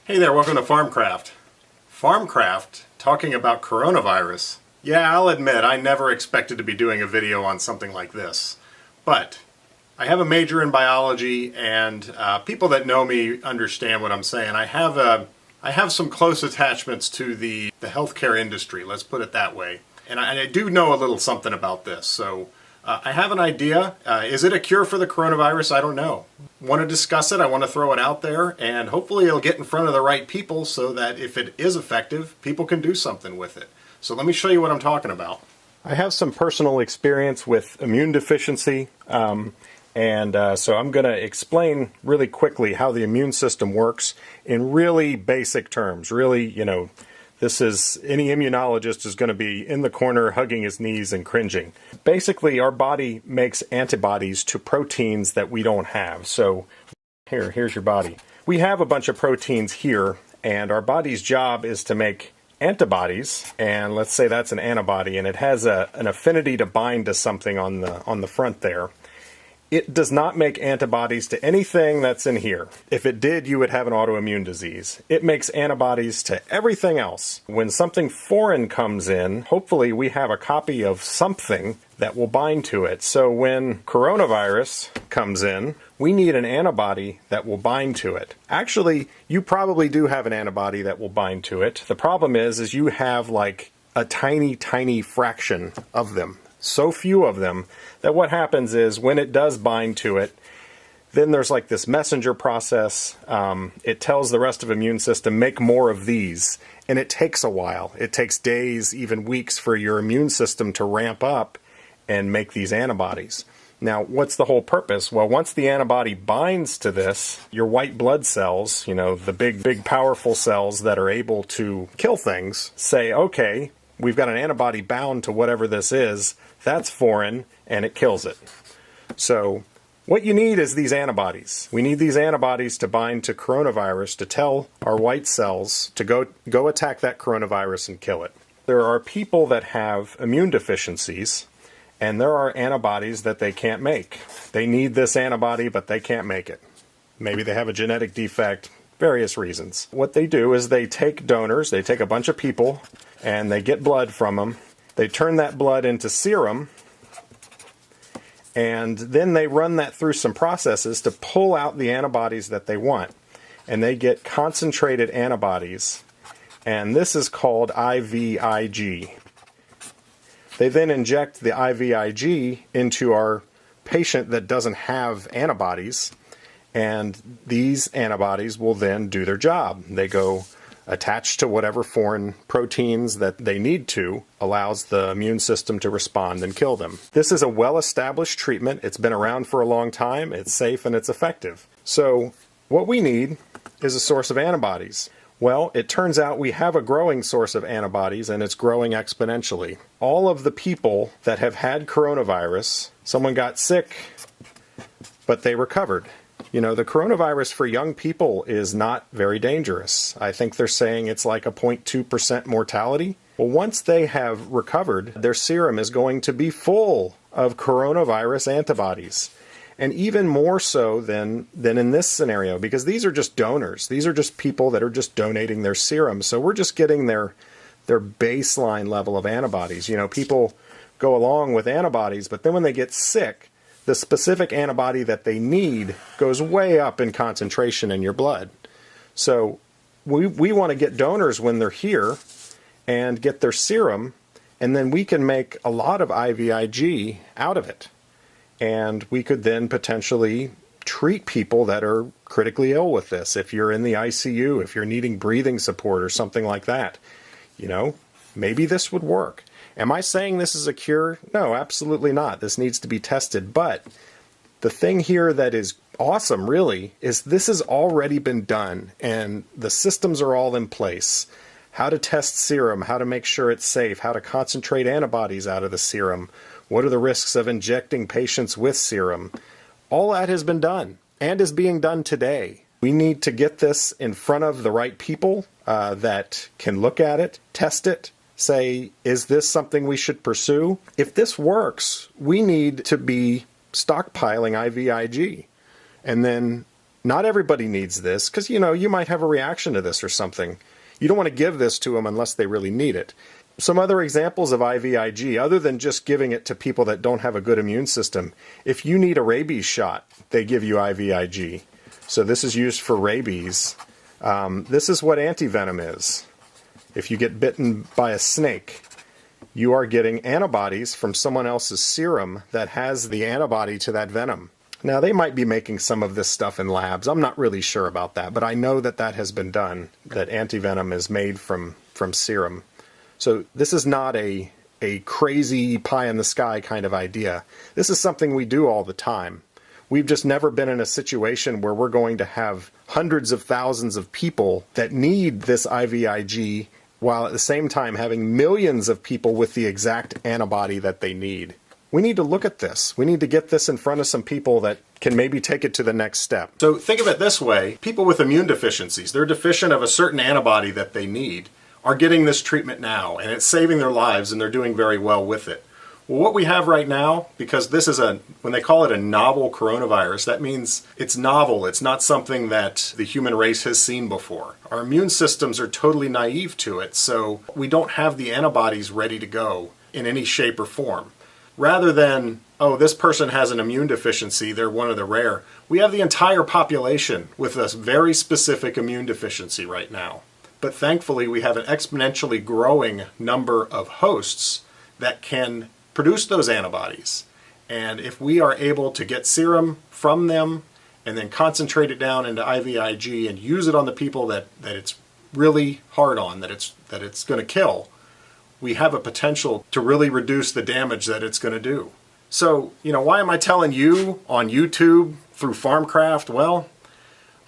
Hey there, welcome to Farmcraft. Farmcraft, talking about coronavirus. Yeah, I'll admit, I never expected to be doing a video on something like this. But I have a major in biology, and people that know me understand what I'm saying. I have some close attachments to the healthcare industry, let's put it that way. And I do know a little something about this, so I have an idea. Is it a cure for the coronavirus? I don't know. Want to discuss it, I want to throw it out there, and hopefully it'll get in front of the right people so that if it is effective, people can do something with it. So let me show you what I'm talking about. I have some personal experience with immune deficiency, so I'm going to explain really quickly how the immune system works in really basic terms. Really, this is, any immunologist is going to be in the corner hugging his knees and cringing. Basically, our body makes antibodies to proteins that we don't have. So here's your body. We have a bunch of proteins here, and our body's job is to make antibodies, and let's say that's an antibody, and it has an affinity to bind to something on the front there. It does not make antibodies to anything that's in here. If it did, you would have an autoimmune disease. It makes antibodies to everything else. When something foreign comes in, hopefully we have a copy of something that will bind to it. So when coronavirus comes in, we need an antibody that will bind to it. Actually, you probably do have an antibody that will bind to it. The problem is you have like a tiny, tiny fraction of them. So few of them that what happens is when it does bind to it, then there's like this messenger process. It tells the rest of the immune system, make more of these. And it takes a while. It takes days, even weeks for your immune system to ramp up and make these antibodies. Now, what's the whole purpose? Well, once the antibody binds to this, your white blood cells, the big, powerful cells that are able to kill things, say, okay, we've got an antibody bound to whatever this is, that's foreign, and it kills it. So what you need is these antibodies. We need these antibodies to bind to coronavirus to tell our white cells to go attack that coronavirus and kill it. There are people that have immune deficiencies, and there are antibodies that they can't make. They need this antibody, but they can't make it. Maybe they have a genetic defect, various reasons. What they do is they take donors, they take a bunch of people, and they get blood from them. They turn that blood into serum, and then they run that through some processes to pull out the antibodies that they want. And they get concentrated antibodies, and this is called IVIG. They then inject the IVIG into our patient that doesn't have antibodies, and these antibodies will then do their job. They go attached to whatever foreign proteins that they need to, allows the immune system to respond and kill them. This is a well-established treatment. It's been around for a long time. It's safe and it's effective. So what we need is a source of antibodies. Well, it turns out we have a growing source of antibodies, and it's growing exponentially. All of the people that have had coronavirus, someone got sick, but they recovered. The coronavirus for young people is not very dangerous. I think they're saying it's like a 0.2% mortality. Well, once they have recovered, their serum is going to be full of coronavirus antibodies. And even more so than in this scenario, because these are just donors. These are just people that are just donating their serum. So we're just getting their baseline level of antibodies. People go along with antibodies, but then when they get sick, the specific antibody that they need goes way up in concentration in your blood. So we want to get donors when they're here and get their serum, and then we can make a lot of IVIG out of it. And we could then potentially treat people that are critically ill with this. If you're in the ICU, if you're needing breathing support or something like that, maybe this would work. Am I saying this is a cure? No, absolutely not. This needs to be tested. But the thing here that is awesome, really, is this has already been done, and the systems are all in place. How to test serum, how to make sure it's safe, how to concentrate antibodies out of the serum, what are the risks of injecting patients with serum. All that has been done and is being done today. We need to get this in front of the right people that can look at it, test it, say, is this something we should pursue? If this works, we need to be stockpiling IVIG. And then Not everybody needs this because, you might have a reaction to this or something. You don't want to give this to them unless they really need it. Some other examples of IVIG, other than just giving it to people that don't have a good immune system. If you need a rabies shot, they give you IVIG. So this is used for rabies. This is what antivenom is. If you get bitten by a snake, you are getting antibodies from someone else's serum that has the antibody to that venom. Now, they might be making some of this stuff in labs. I'm not really sure about that, but I know that that has been done, that antivenom is made from serum. So this is not a crazy pie-in-the-sky kind of idea. This is something we do all the time. We've just never been in a situation where we're going to have hundreds of thousands of people that need this IVIG while at the same time having millions of people with the exact antibody that they need. We need to look at this. We need to get this in front of some people that can maybe take it to the next step. So think of it this way. People with immune deficiencies, they're deficient of a certain antibody that they need, are getting this treatment now, and it's saving their lives, and they're doing very well with it. Well, what we have right now, because this is when they call it a novel coronavirus, that means it's novel. It's not something that the human race has seen before. Our immune systems are totally naive to it, so we don't have the antibodies ready to go in any shape or form. Rather than, oh, this person has an immune deficiency, they're one of the rare, we have the entire population with a very specific immune deficiency right now. But thankfully, we have an exponentially growing number of hosts that can produce those antibodies. And if we are able to get serum from them and then concentrate it down into IVIG and use it on the people that it's really hard on, that it's going to kill, we have a potential to really reduce the damage that it's going to do. So, why am I telling you on YouTube through Farmcraft? Well,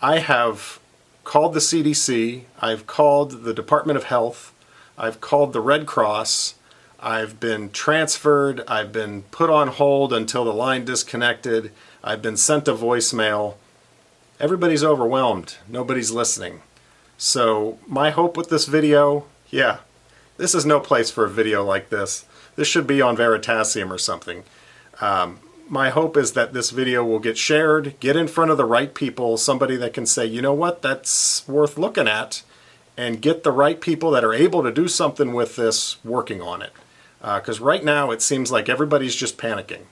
I have called the CDC, I've called the Department of Health, I've called the Red Cross, I've been transferred, I've been put on hold until the line disconnected, I've been sent a voicemail. Everybody's overwhelmed, nobody's listening. So my hope with this video, this is no place for a video like this. This should be on Veritasium or something. My hope is that this video will get shared, get in front of the right people, somebody that can say, you know what, that's worth looking at, and get the right people that are able to do something with this working on it. Because right now it seems like everybody's just panicking.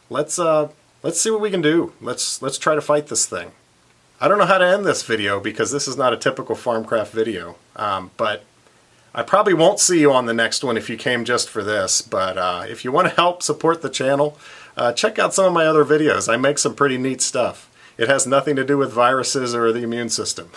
Let's see what we can do. Let's try to fight this thing. I don't know how to end this video because this is not a typical Farmcraft video, but I probably won't see you on the next one if you came just for this. But if you want to help support the channel, check out some of my other videos. I make some pretty neat stuff. It has nothing to do with viruses or the immune system.